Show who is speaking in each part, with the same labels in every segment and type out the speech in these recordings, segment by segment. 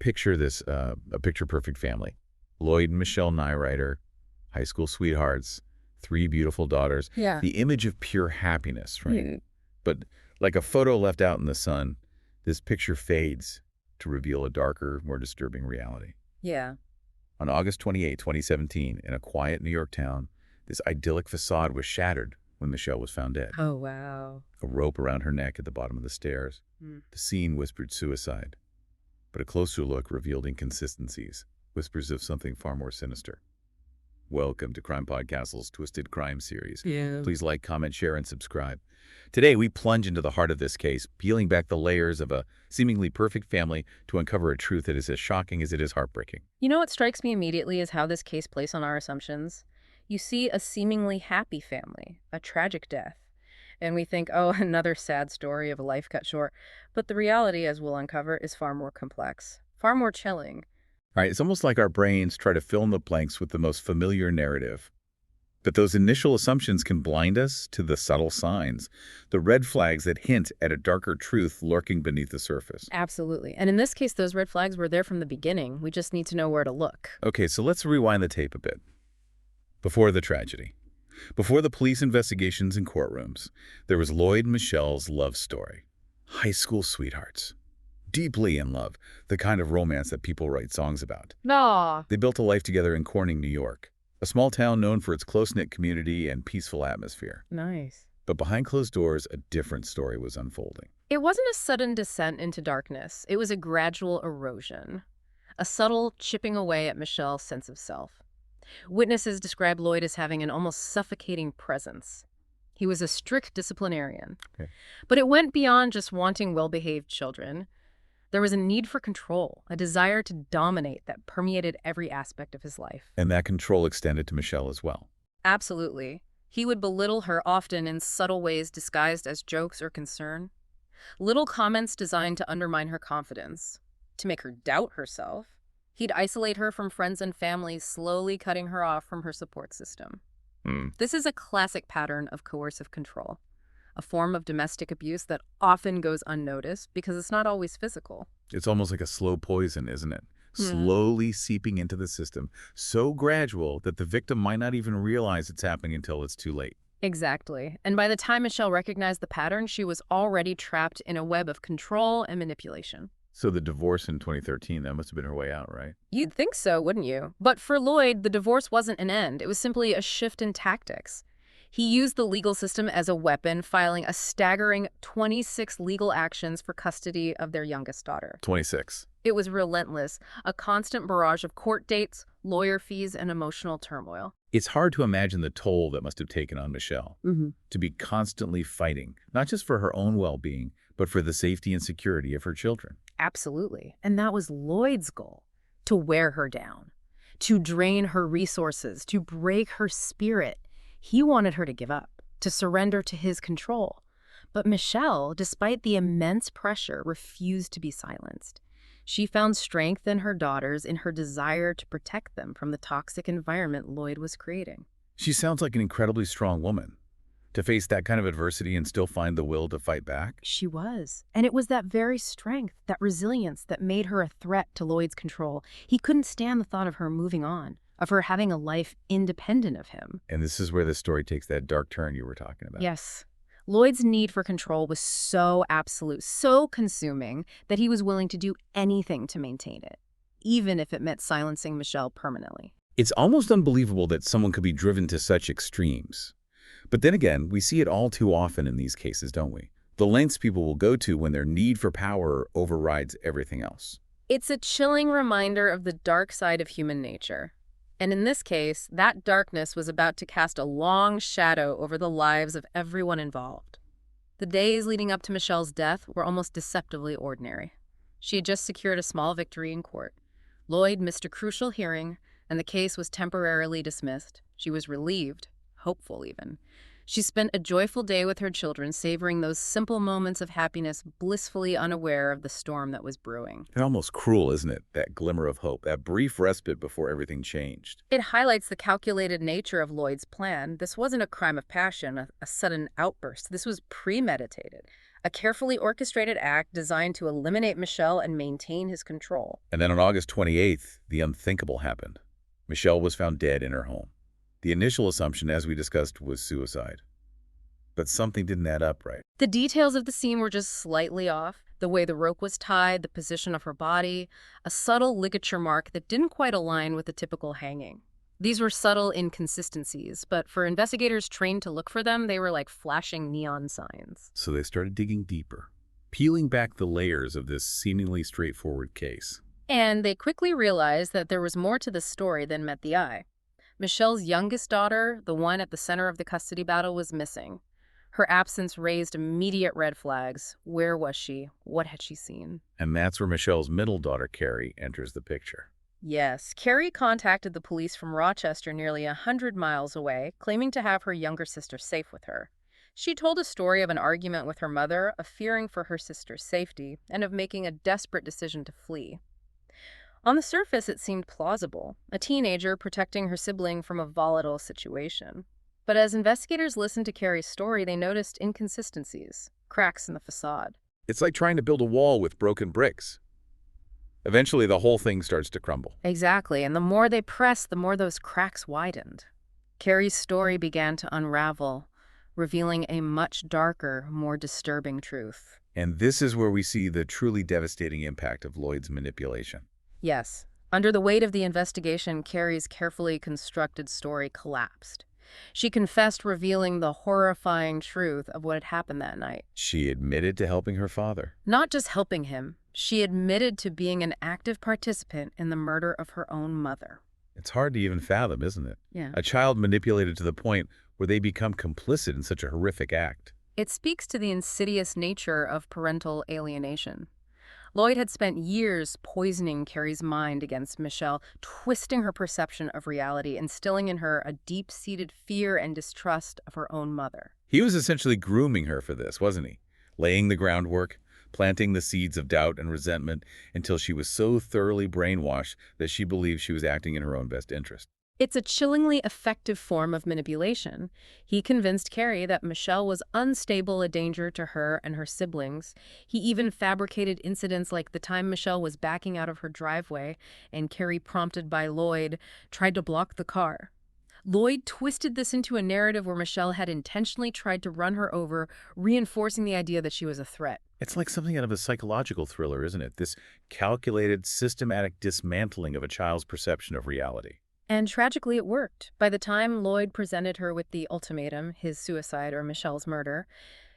Speaker 1: picture this, a picture-perfect family. Lloyd and Michelle Nyreider, high school sweethearts, 3 beautiful daughters.
Speaker 2: Yeah.
Speaker 1: The image of pure happiness, right?
Speaker 2: Mm.
Speaker 1: But like a photo left out in the sun, this picture fades to reveal a darker, more disturbing reality.
Speaker 2: Yeah.
Speaker 1: On August 28, 2017, in a quiet New York town, this idyllic facade was shattered when Michelle was found dead.
Speaker 2: Oh, wow.
Speaker 1: A rope around her neck at the bottom of the stairs.
Speaker 2: Mm.
Speaker 1: The scene whispered suicide, but a closer look revealed inconsistencies, whispers of something far more sinister. Welcome to CrimePod Castle's Twisted Crime series.
Speaker 2: Yeah.
Speaker 1: Please like, comment, share, and subscribe. Today, we plunge into the heart of this case, peeling back the layers of a seemingly perfect family to uncover a truth that is as shocking as it is heartbreaking.
Speaker 2: You know what strikes me immediately is how this case plays on our assumptions. You see a seemingly happy family, a tragic death, and we think, oh, another sad story of a life cut short. But the reality, as we'll uncover, is far more complex, far more chilling.
Speaker 1: All right, it's almost like our brains try to fill in the blanks with the most familiar narrative. But those initial assumptions can blind us to the subtle signs, the red flags that hint at a darker truth lurking beneath the surface.
Speaker 2: Absolutely. And in this case, those red flags were there from the beginning. We just need to know where to look.
Speaker 1: Okay, so let's rewind the tape a bit. Before the tragedy, before the police investigations and courtrooms, there was Lloyd and Michelle's love story. High school sweethearts. Deeply in love, the kind of romance that people write songs about.
Speaker 2: No.
Speaker 1: They built a life together in Corning, New York, a small town known for its close-knit community and peaceful atmosphere.
Speaker 2: Nice.
Speaker 1: But behind closed doors, a different story was unfolding.
Speaker 2: It wasn't a sudden descent into darkness. It was a gradual erosion, a subtle chipping away at Michelle's sense of self. Witnesses described Lloyd as having an almost suffocating presence. He was a strict disciplinarian.
Speaker 1: Okay.
Speaker 2: But it went beyond just wanting well-behaved children. There was a need for control, a desire to dominate that permeated every aspect of his life.
Speaker 1: And that control extended to Michelle as well.
Speaker 2: Absolutely. He would belittle her often in subtle ways disguised as jokes or concern. Little comments designed to undermine her confidence, to make her doubt herself. He'd isolate her from friends and family, slowly cutting her off from her support system. This is a classic pattern of coercive control, a form of domestic abuse that often goes unnoticed because it's not always physical.
Speaker 1: It's almost like a slow poison, isn't it?
Speaker 2: Yeah.
Speaker 1: Slowly seeping into the system, so gradual that the victim might not even realize it's happening until it's too late.
Speaker 2: Exactly. And by the time Michelle recognized the pattern, she was already trapped in a web of control and manipulation.
Speaker 1: So the divorce in 2013, that must have been her way out, right?
Speaker 2: You'd think so, wouldn't you? But for Lloyd, the divorce wasn't an end. It was simply a shift in tactics. He used the legal system as a weapon, filing a staggering 26 legal actions for custody of their youngest daughter.
Speaker 1: 26.
Speaker 2: It was relentless, a constant barrage of court dates, lawyer fees, and emotional turmoil.
Speaker 1: It's hard to imagine the toll that must have taken on Michelle. To be constantly fighting, not just for her own well-being, but for the safety and security of her children.
Speaker 2: Absolutely. And that was Lloyd's goal, to wear her down, to drain her resources, to break her spirit. He wanted her to give up, to surrender to his control. But Michelle, despite the immense pressure, refused to be silenced. She found strength in her daughters in her desire to protect them from the toxic environment Lloyd was creating.
Speaker 1: She sounds like an incredibly strong woman. To face that kind of adversity and still find the will to fight back?
Speaker 2: She was. And it was that very strength, that resilience, that made her a threat to Lloyd's control. He couldn't stand the thought of her moving on, of her having a life independent of him.
Speaker 1: And this is where the story takes that dark turn you were talking about.
Speaker 2: Yes. Lloyd's need for control was so absolute, so consuming, that he was willing to do anything to maintain it, even if it meant silencing Michelle permanently.
Speaker 1: It's almost unbelievable that someone could be driven to such extremes. But then again, we see it all too often in these cases, don't we? The lengths people will go to when their need for power overrides everything else.
Speaker 2: It's a chilling reminder of the dark side of human nature. And in this case, that darkness was about to cast a long shadow over the lives of everyone involved. The days leading up to Michelle's death were almost deceptively ordinary. She had just secured a small victory in court. Lloyd missed a crucial hearing, and the case was temporarily dismissed. She was relieved, hopeful even. She spent a joyful day with her children, savoring those simple moments of happiness, blissfully unaware of the storm that was brewing.
Speaker 1: It's almost cruel, isn't it? That glimmer of hope, that brief respite before everything changed.
Speaker 2: It highlights the calculated nature of Lloyd's plan. This wasn't a crime of passion, a sudden outburst. This was premeditated, a carefully orchestrated act designed to eliminate Michelle and maintain his control.
Speaker 1: And then on August 28th, the unthinkable happened. Michelle was found dead in her home. The initial assumption, as we discussed, was suicide. But something didn't add up right.
Speaker 2: The details of the scene were just slightly off. The way the rope was tied, the position of her body, a subtle ligature mark that didn't quite align with the typical hanging. These were subtle inconsistencies, but for investigators trained to look for them, they were like flashing neon signs.
Speaker 1: So they started digging deeper, peeling back the layers of this seemingly straightforward case.
Speaker 2: And they quickly realized that there was more to the story than met the eye. Michelle's youngest daughter, the one at the center of the custody battle, was missing. Her absence raised immediate red flags. Where was she? What had she seen?
Speaker 1: And that's where Michelle's middle daughter, Karrie, enters the picture.
Speaker 2: Yes, Karrie contacted the police from Rochester, nearly 100 miles away, claiming to have her younger sister safe with her. She told a story of an argument with her mother, of fearing for her sister's safety, and of making a desperate decision to flee. On the surface, it seemed plausible, a teenager protecting her sibling from a volatile situation. But as investigators listened to Karrie's story, they noticed inconsistencies, cracks in the facade.
Speaker 1: It's like trying to build a wall with broken bricks. Eventually, the whole thing starts to crumble.
Speaker 2: Exactly, and the more they pressed, the more those cracks widened. Karrie's story began to unravel, revealing a much darker, more disturbing truth.
Speaker 1: And this is where we see the truly devastating impact of Lloyd's manipulation.
Speaker 2: Yes, under the weight of the investigation, Karrie's carefully constructed story collapsed. She confessed, revealing the horrifying truth of what had happened that night.
Speaker 1: She admitted to helping her father.
Speaker 2: Not just helping him, she admitted to being an active participant in the murder of her own mother.
Speaker 1: It's hard to even fathom, isn't it?
Speaker 2: Yeah.
Speaker 1: A child manipulated to the point where they become complicit in such a horrific act.
Speaker 2: It speaks to the insidious nature of parental alienation. Lloyd had spent years poisoning Karrie's mind against Michelle, twisting her perception of reality, instilling in her a deep-seated fear and distrust of her own mother.
Speaker 1: He was essentially grooming her for this, wasn't he? Laying the groundwork, planting the seeds of doubt and resentment until she was so thoroughly brainwashed that she believed she was acting in her own best interest.
Speaker 2: It's a chillingly effective form of manipulation. He convinced Karrie that Michelle was unstable, a danger to her and her siblings. He even fabricated incidents like the time Michelle was backing out of her driveway and Karrie, prompted by Lloyd, tried to block the car. Lloyd twisted this into a narrative where Michelle had intentionally tried to run her over, reinforcing the idea that she was a threat.
Speaker 1: It's like something out of a psychological thriller, isn't it? This calculated, systematic dismantling of a child's perception of reality.
Speaker 2: And tragically, it worked. By the time Lloyd presented her with the ultimatum, his suicide or Michelle's murder,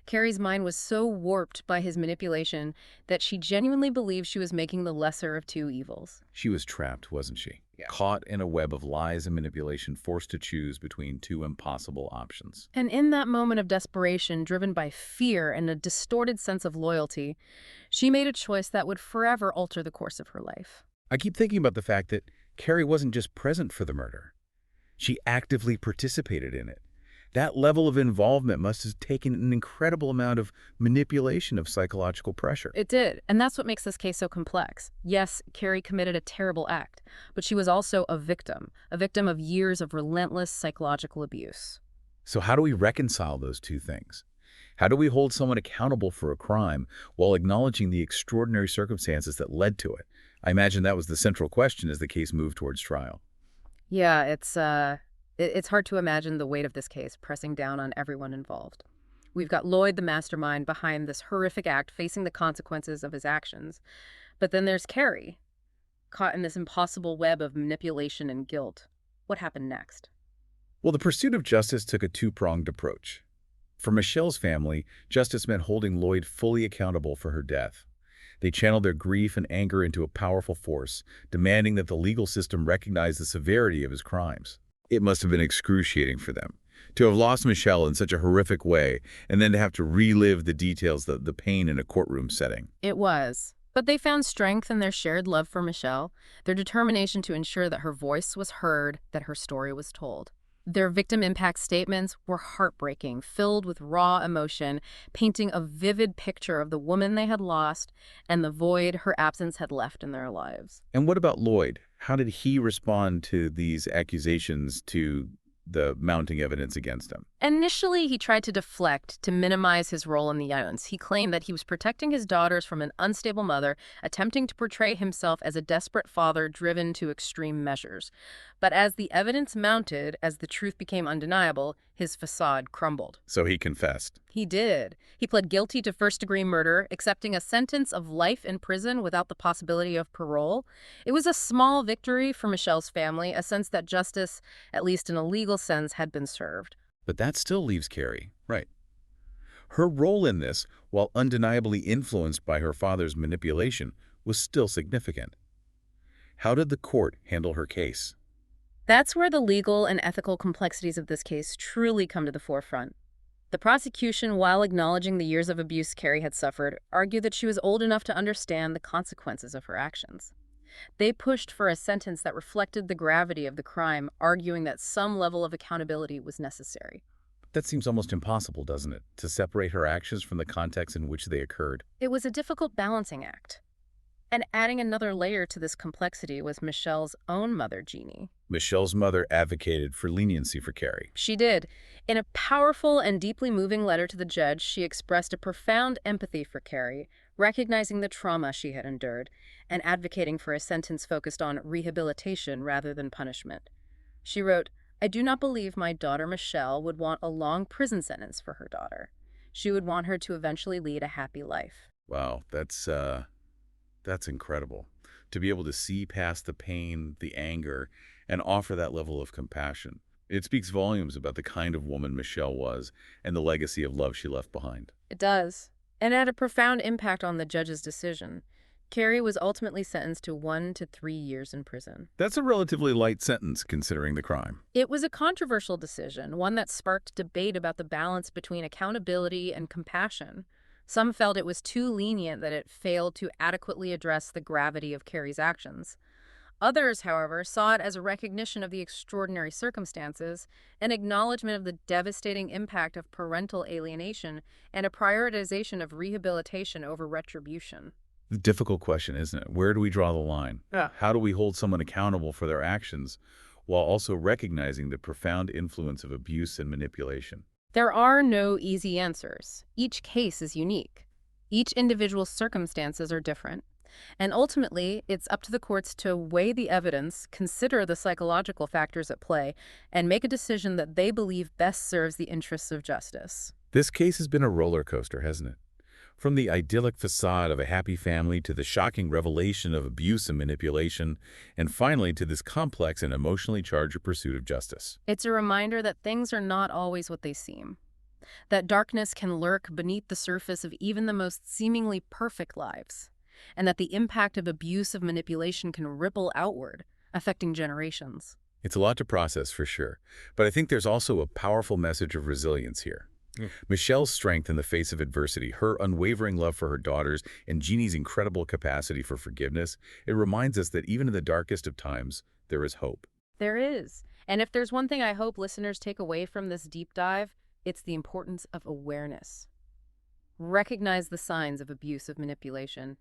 Speaker 2: Karrie's mind was so warped by his manipulation that she genuinely believed she was making the lesser of two evils.
Speaker 1: She was trapped, wasn't she? Yeah. Caught in a web of lies and manipulation, forced to choose between two impossible options.
Speaker 2: And in that moment of desperation, driven by fear and a distorted sense of loyalty, she made a choice that would forever alter the course of her life.
Speaker 1: I keep thinking about the fact that Karrie wasn't just present for the murder. She actively participated in it. That level of involvement must have taken an incredible amount of manipulation of psychological pressure.
Speaker 2: It did, and that's what makes this case so complex. Yes, Karrie committed a terrible act, but she was also a victim of years of relentless psychological abuse.
Speaker 1: So how do we reconcile those two things? How do we hold someone accountable for a crime while acknowledging the extraordinary circumstances that led to it? I imagine that was the central question as the case moved towards trial.
Speaker 2: Yeah, it's hard to imagine the weight of this case pressing down on everyone involved. We've got Lloyd, the mastermind behind this horrific act, facing the consequences of his actions. But then there's Karrie, caught in this impossible web of manipulation and guilt. What happened next?
Speaker 1: Well, the pursuit of justice took a two-pronged approach. For Michelle's family, justice meant holding Lloyd fully accountable for her death. They channeled their grief and anger into a powerful force, demanding that the legal system recognize the severity of his crimes. It must have been excruciating for them to have lost Michelle in such a horrific way and then to have to relive the details, the pain in a courtroom setting.
Speaker 2: It was. But they found strength in their shared love for Michelle, their determination to ensure that her voice was heard, that her story was told. Their victim impact statements were heartbreaking, filled with raw emotion, painting a vivid picture of the woman they had lost and the void her absence had left in their lives.
Speaker 1: And what about Lloyd? How did he respond to these accusations, to the mounting evidence against him?
Speaker 2: Initially, he tried to deflect to minimize his role in the violence. He claimed that he was protecting his daughters from an unstable mother, attempting to portray himself as a desperate father driven to extreme measures. But as the evidence mounted, as the truth became undeniable, his facade crumbled.
Speaker 1: So he confessed.
Speaker 2: He did. He pled guilty to first-degree murder, accepting a sentence of life in prison without the possibility of parole. It was a small victory for Michelle's family, a sense that justice, at least in a legal sense, had been served.
Speaker 1: But that still leaves Karrie. Right. Her role in this, while undeniably influenced by her father's manipulation, was still significant. How did the court handle her case?
Speaker 2: That's where the legal and ethical complexities of this case truly come to the forefront. The prosecution, while acknowledging the years of abuse Karrie had suffered, argued that she was old enough to understand the consequences of her actions. They pushed for a sentence that reflected the gravity of the crime, arguing that some level of accountability was necessary.
Speaker 1: That seems almost impossible, doesn't it, to separate her actions from the context in which they occurred?
Speaker 2: It was a difficult balancing act. And adding another layer to this complexity was Michelle's own mother, Jeannie.
Speaker 1: Michelle's mother advocated for leniency for Karrie.
Speaker 2: She did. In a powerful and deeply moving letter to the judge, she expressed a profound empathy for Karrie, recognizing the trauma she had endured, and advocating for a sentence focused on rehabilitation rather than punishment. She wrote, "I do not believe my daughter Michelle would want a long prison sentence for her daughter. She would want her to eventually lead a happy life."
Speaker 1: Wow, that's incredible. To be able to see past the pain, the anger, and offer that level of compassion. It speaks volumes about the kind of woman Michelle was and the legacy of love she left behind.
Speaker 2: It does. And it had a profound impact on the judge's decision. Karrie was ultimately sentenced to 1 to 3 years in prison.
Speaker 1: That's a relatively light sentence considering the crime.
Speaker 2: It was a controversial decision, one that sparked debate about the balance between accountability and compassion. Some felt it was too lenient, that it failed to adequately address the gravity of Karrie's actions. Others, however, saw it as a recognition of the extraordinary circumstances, an acknowledgement of the devastating impact of parental alienation, and a prioritization of rehabilitation over retribution.
Speaker 1: The difficult question, isn't it? Where do we draw the line?
Speaker 2: Yeah.
Speaker 1: How do we hold someone accountable for their actions while also recognizing the profound influence of abuse and manipulation?
Speaker 2: There are no easy answers. Each case is unique. Each individual's circumstances are different. And ultimately, it's up to the courts to weigh the evidence, consider the psychological factors at play, and make a decision that they believe best serves the interests of justice.
Speaker 1: This case has been a roller coaster, hasn't it? From the idyllic facade of a happy family to the shocking revelation of abuse and manipulation, and finally to this complex and emotionally charged pursuit of justice.
Speaker 2: It's a reminder that things are not always what they seem. That darkness can lurk beneath the surface of even the most seemingly perfect lives. And that the impact of abuse and manipulation can ripple outward, affecting generations.
Speaker 1: It's a lot to process for sure, but I think there's also a powerful message of resilience here. Michelle's strength in the face of adversity, her unwavering love for her daughters, and Jeannie's incredible capacity for forgiveness, it reminds us that even in the darkest of times, there is hope.
Speaker 2: There is. And if there's one thing I hope listeners take away from this deep dive, it's the importance of awareness. Recognize the signs of abuse, of manipulation.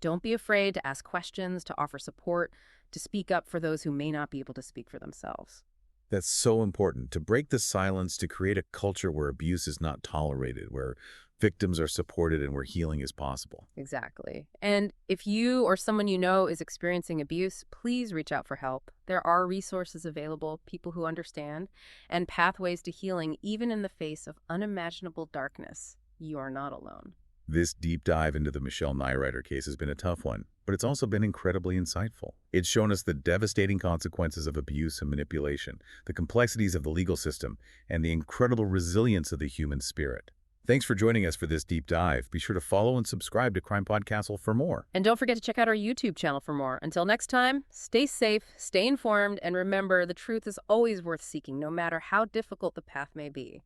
Speaker 2: Don't be afraid to ask questions, to offer support, to speak up for those who may not be able to speak for themselves.
Speaker 1: That's so important, to break the silence, to create a culture where abuse is not tolerated, where victims are supported, and where healing is possible.
Speaker 2: Exactly. And if you or someone you know is experiencing abuse, please reach out for help. There are resources available, people who understand, and pathways to healing even in the face of unimaginable darkness. You are not alone.
Speaker 1: This deep dive into the Michelle Nyreider case has been a tough one, but it's also been incredibly insightful. It's shown us the devastating consequences of abuse and manipulation, the complexities of the legal system, and the incredible resilience of the human spirit. Thanks for joining us for this deep dive. Be sure to follow and subscribe to CrimePod Castle for more.
Speaker 2: And don't forget to check out our YouTube channel for more. Until next time, stay safe, stay informed, and remember, the truth is always worth seeking, no matter how difficult the path may be.